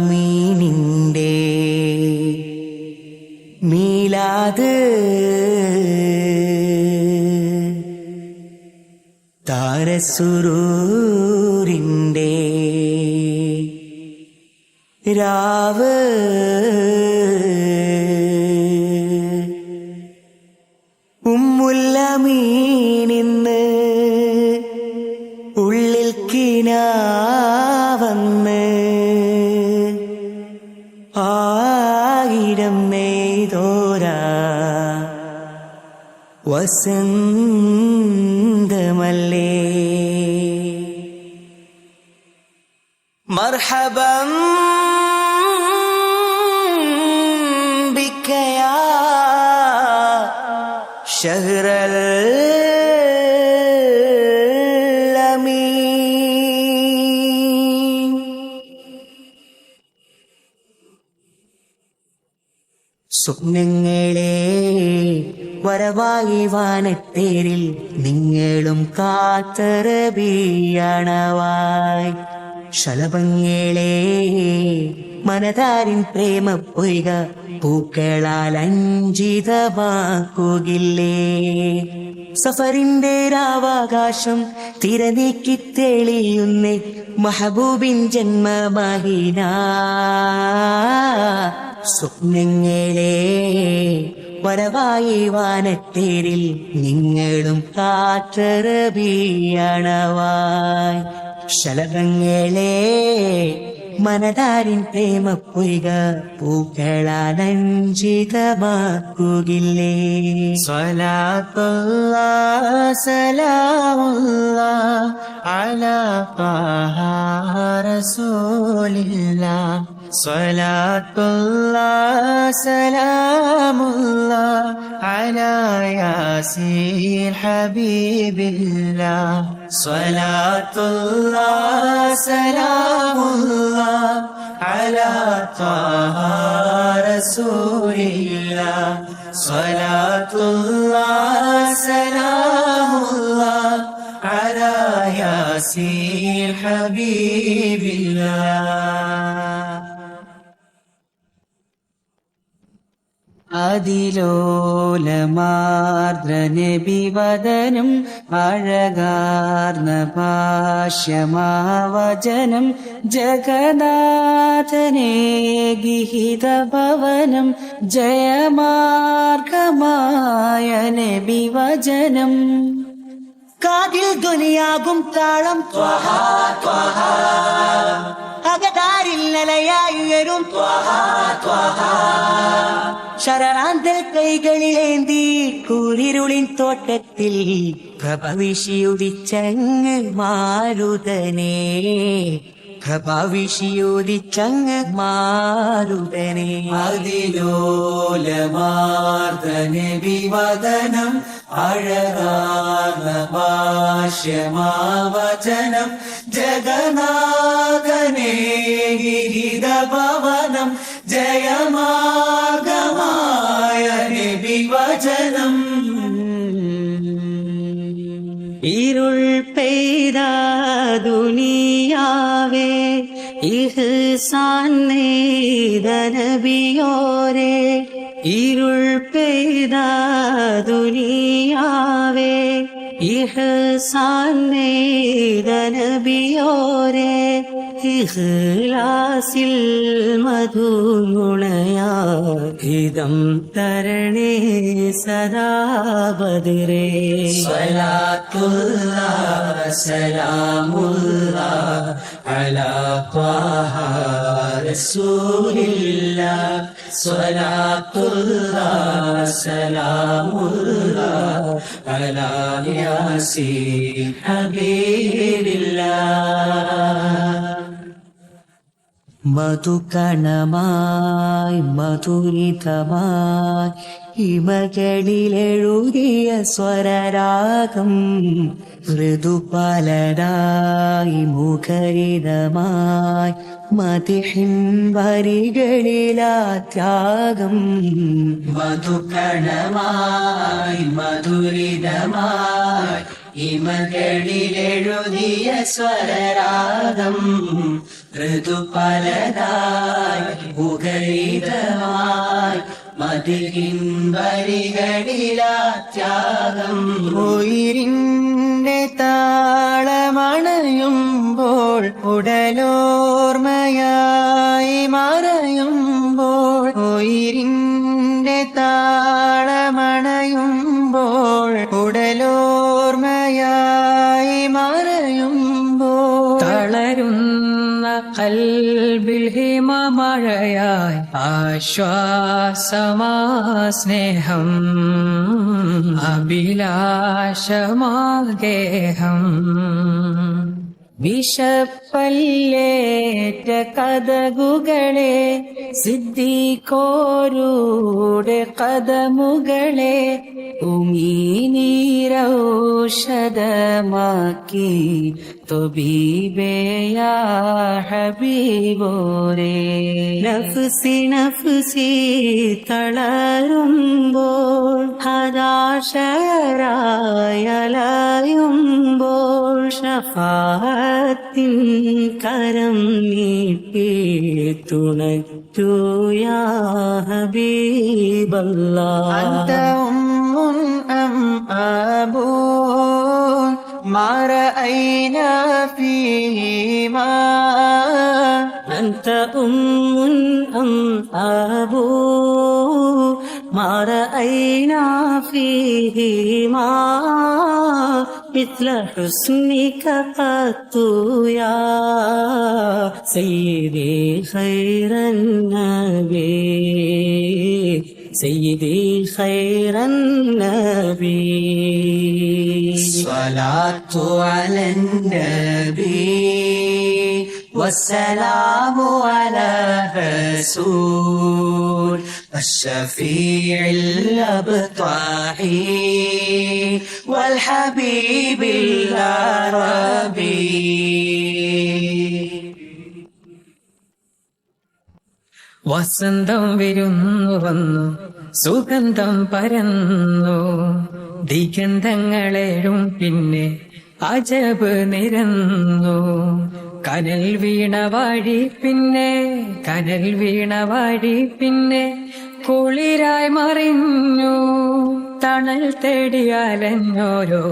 താജുല്ലമീനിന്റെ മീലാദ് താരസുരൂരിന്റെ രാവ് ഉമ്മുല്ലമീനിന്ന് ഉള്ളിൽ കിനാവന്ന് ആയിരം നെയ്തോരാ വസന്തമല്ലേ മർഹബം ബിക യാ ശഹ്റൽ അമീൻ. സ്വപ്നങ്ങളെ വരവായി വാനത്തേരിൽ നിങ്ങളും കാത്തറബിയണവായി ശലഭങ്ങളെ മനതാരിൻ പ്രേമ പൊയ്ക പൂക്കളാൽ അഞ്ചിതമാക്കുകില്ലേ സഫറിന്റെ രാവാകാശം തിരനീക്കി തെളിയുന്നേ മഹബൂബിൻ ജന്മമഹിന സ്വപ്നങ്ങളെ വരവായി വാനത്തേരിൽ നിങ്ങളും കാറ്ററബിയണവായി ശലഭങ്ങളെ മനതാരിൻ പ്രേമ പൊയ്ക പൂക്കളാനഞ്ചിതമാക്കുകില്ലേ സ്വലാത്തുല്ലാഹ് സലാമുല്ലാഹ് അലാ ത്വാഹ റസൂലില്ലാഹ് സ്വലാത്തുല്ലാഹ് സലാമുല്ലാഹ് അലാ യാസീൻ ഹബീബില്ലാഹ് സ്വലാത്തുല്ലാഹ് സലാമുല്ലാഹ് അലാ ത്വാഹ റസൂലില്ലാഹ് സ്വലാത്തുല്ലാഹ് സലാമുല്ലാഹ് അലാ യാസീൻ ഹബീബില്ലാഹ്. അതിലോലമാർദ്ര നബിവദനം അഴകാർന്ന ഭാഷ്യമാവചനം ജഗന്നാഥനേ ഗിഹിതഭവനം ജയമാർഗമായ നബിവചനം കാതിൽ ധ്വനിയാകും താളം ത്വഹ ത്വഹ അകതാരിൽ നിലയായി ഉയരും ത്വഹ ത്വഹ ശരണാന്തൽ കൈകളിലേന്തി കൂരിരുളിൻ തോട്ടത്തിൽ പ്രഭവിഷിയുദിച്ചങ്ങ് മാരുതനേ പ്രഭവിഷിയുദിച്ചങ്ങ് മാരുതനേ അതിലോലമാർദ്ദ നബിവദനം അഴകാർന്ന ഭാഷ്യമാവചനം ജഗന്നാഥനേ ഗിരിതഭവനം ജയമാർഗമായ നബിവചനം ഇരുൾ പെയ്ത ദുനിയാവേ ഇഹ്സാൻ നെയ്ത നബിയോരേ ഇരുൾ പെയ്ത ദുനിയാവേ ഇഹ്സാൻ നെയ്ത നബിയോരേ ഇഖ്ലാസിൽ മധുനുണയാ ഹിതം തരണേ സദാ ബദരേ സ്വലാത്തുല്ലാഹ് സലാമുല്ലാഹ് അലാ ത്വാഹ റസൂലില്ലാഹ് സ്വലാത്തുല്ലാഹ് സലാമുല്ലാഹ് അലാ യാസീൻ ഹബീബില്ലാഹ്. മധുകണമായി മധുരിതമായി ഹിമകളിലെഴുതിയ സ്വരരാഗം മൃദുപാലനായി മുഖരിതമായി മതിഹിൻ വരികളിലാ ത്യാഗം മധുകണമായി മധുരിതമായി ഇമകളിലെഴുതിയ സ്വരരാഗം ഋതു പലതായി മുഖരിതമായി മതിയിൻ വരികളിലാ ത്യാഗം. ഉയിരിന്റെ താളമണയുമ്പോൾ ഉടലോർമ്മയായി മറയുമ്പോൾ ഉയിരിന്റെ താളമണയുമ്പോൾ ഉടലോർമ്മയായി മറയുമ്പോൾ തളരുന്ന കൽബിൽ ഹിമമഴയായി ആശ്വാസമാ സ്നേഹം അഭിലാഷമാഗേഹം വിഷപ്പല്ലേറ്റ കഥകുകളെ സിദ്ധിക്കോരുടെ കഥമുകളെ ഉമീനീരൗഷധമാക്കി തൊബീബേയാ ഹബീബോരേ. നഫ്സി നഫ്സി തളരുമ്പോൾ ഹതാശയരായലയുമ്പോൾ ഷഫാഅത്തിൻ കരം നീട്ടി തുണയ്ക്കൂ യാ ഹബീബല്ലാഹ്. അന്ത ഉമ്മുൻ അം അബൂൻ മാ റഅയ്നാ ഫീഹിമാ. أنت أم أم أبو ما رأينا فيهما مثل حسنك قط يا سيدي خير النبي سيدي خير النبي. الصلاة على النبي والسلام على رسول الشفيع الأبطحي والحبيب العربي. വസന്തം വിരുന്നു വന്നു സുഗന്ധം പരന്നു ദിഗന്ധങ്ങളേഴും പിന്നെ അജബ് നിരന്നു കനൽ വീണ വഴി പിന്നെ കുളിരായി മറിഞ്ഞു തണൽ തേടി അലഞ്ഞോരോ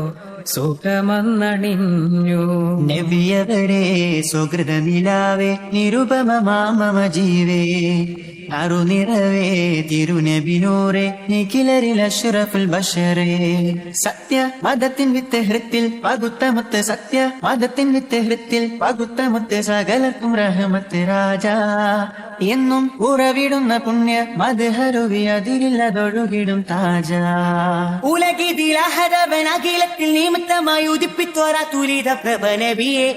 സുഖമന്നണിഞ്ഞു. നബിയവരെ സുഹൃതനിലാവേ നിരുപമമാമമ ജീവേ അറുനിറവേ തിരുനബിനൂറെ നിഖിലരിൽ അഷ്റഫുൽ ബശറേ. സത്യ മതത്തിൻ വിത്ത് ഹൃത്തിൽ പകുത്തമുത്ത് സത്യ മതത്തിൻ വിത്ത് ഹൃത്തിൽ പകുത്തമുത്ത് സകലർക്കും റഹ്മത്ത് രാജാ എന്നും ഉറവിടുന്ന പുണ്യ മദ്ഹരുവി അതിരില്ലതൊഴുകിടും താജ. ഉലകിതിലഹരവൻ അഖിലത്തിൽ നിമിത്തമായി ഉദിപ്പിത്തോരാ തുരിത പ്രഭ നബിയെ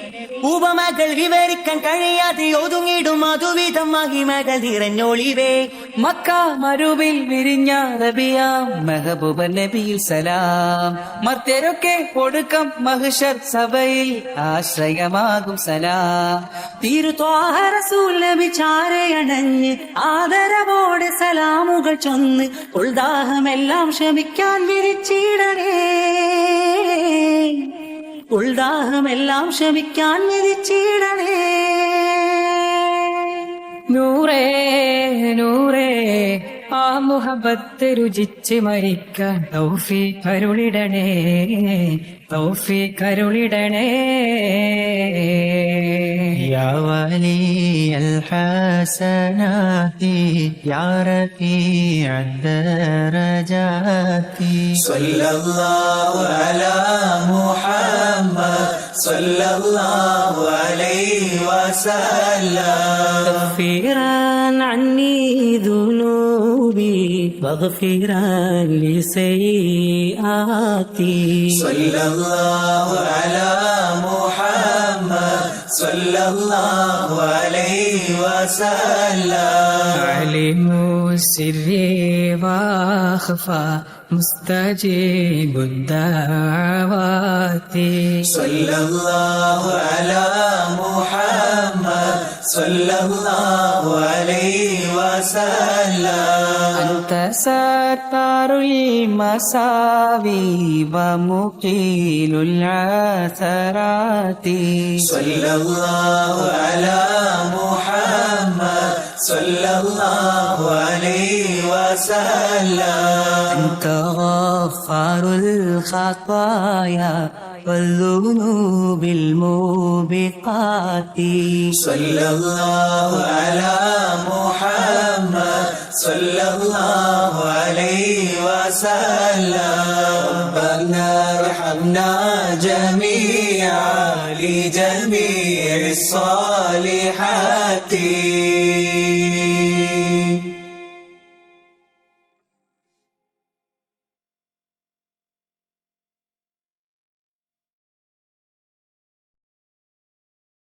ഉപമകൾ വിവരിക്കാൻ കഴിയാതെ ഒതുങ്ങിടും അതുവിധം മഹിമകൾ നിറഞ്ഞോളിവേ. മക്ക മരുവിൽ വിരിഞ്ഞ റബിയാം മെഹബൂബ നബിയിൽ സലാം മർത്യരൊക്കെ ഒടുക്കം മഹ്ശർ സഭയിൽ ആശ്രയമാകും സലാം. തിരുത്വാഹ റസൂൽ നബി ചാരയണഞ്ഞ് ആദരവോടെ സലാമുകൾ ചൊന്ന് ഉൾദാഹമെല്ലാം ശമിക്കാൻ വിരിച്ചിടണേ ഉൾദാഹമെല്ലാം ശമിക്കാൻ വിരിച്ചിടണേ. നൂറേ നൂറേ ആ മുഹബത്ത് രുചിച്ച് മരിക്കാൻ തൗഫീഖ് അരുളിടണേ തൗഫീഖ് അരുളിടണേ. യാ വലിയൽ ഹസനാതി യാ റഫീഅദ് ദറജാതി സല്ലല്ലാഹു അലാ മുഹമ്മദ് സല്ലല്ലാഹു അലൈഹി വസല്ലം. غفران عني ذنوبي واغفرا لسيئاتي സല്ലല്ലാഹു അലാ മുഹമ്മദ് സല്ലല്ലാഹു അലൈഹി വസല്ലം. علموا سري واخفى مستجيب الدعوات സല്ലല്ലാഹു അലാ മുഹമ്മദ് സല്ലല്ലാഹു അലൈഹി വസല്ലം. أنت ستار المساوي ومقيل العثرات صلى الله على محمد صلى الله عليه وسلم. أنت غفار الخطايا والذنوب الموبقات صلى الله على محمد صلى الله عليه وسلم. ربنا ارحمنا جميعا لجميع الصالحين